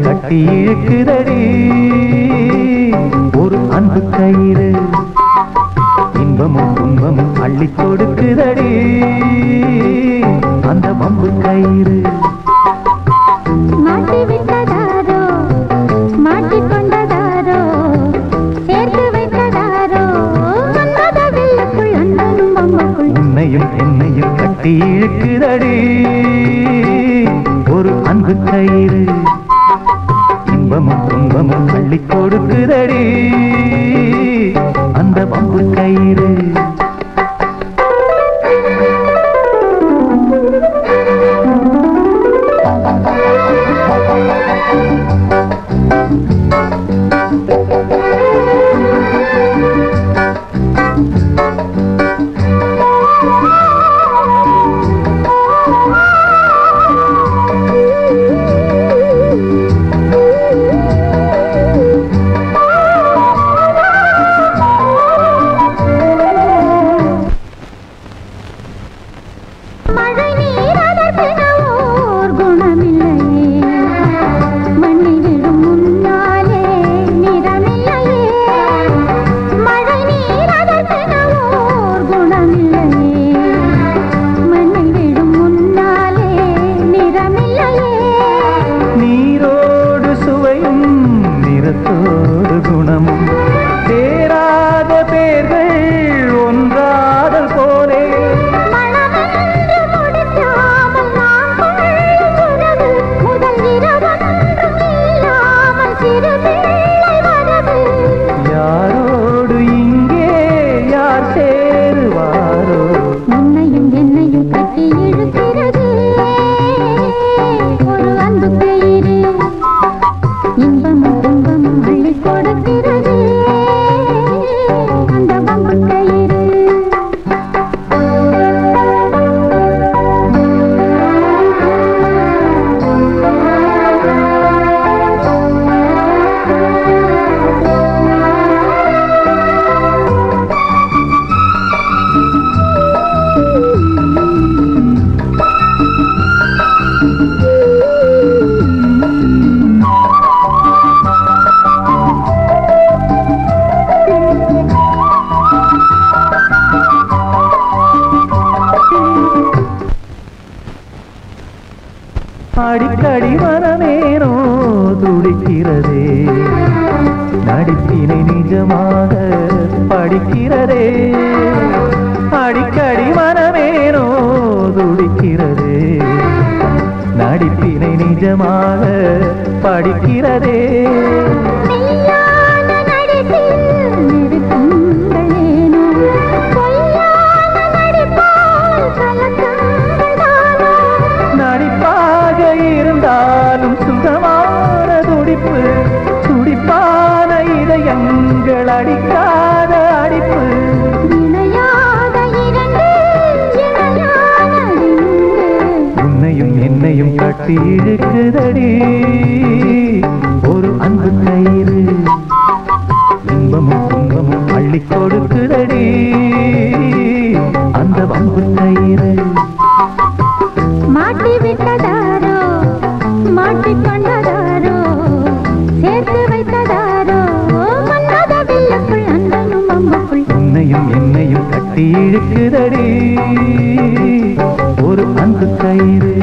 கட்டி இழுக்குதடி ஒரு அன்பு கயிறு, இன்பமும் துன்பமும் அள்ளி கொடுக்குதடி அந்த வம்பு கயிறு. மாட்டி விட்டதாரோ மாட்டிக்கொண்டதாரோ சேர்த்து வைத்ததாரோ வந்ததவில்லுக்குள் அன்பனும் வம்புக்குள். உன்னையும் என்னையும் கட்டி இழுக்குதடி ஒரு அன்பு கயிறு, இன்பமும் துன்பமும் அள்ளி கொடுக்குதடி அந்த வம்பு கயிறு. அடிக்கடி மனமேனோ துடிக்கிறதே, நடிப்பினை நிஜமாக படிக்கிறதே. அடிக்கடி மனமேனோ துடிக்கிறதே, நடிப்பினை நிஜமாக படிக்கிறதே. இருந்தாலும் சுகமான துடிப்பு, துடிப்பான இதயங்கள் அடிக்காத அடிப்பு. உன்னையும் என்னையும் கட்டி இழுக்குதடி ஒரு அன்பு கயிறு, இன்பமும் துன்பமும் அள்ளி கொடுக்குதடி அந்த வம்பு கயிறு. மாட்டி விட்டதாரோ மாட்டிக்கொண்டதாரோ சேர்த்து வைத்ததாரோ வந்ததவில்லுக்குள் அன்பனும் வம்புக்குள். உன்னையும் என்னையும் கட்டி இழுக்குதடி ஒரு அன்பு கயிறு.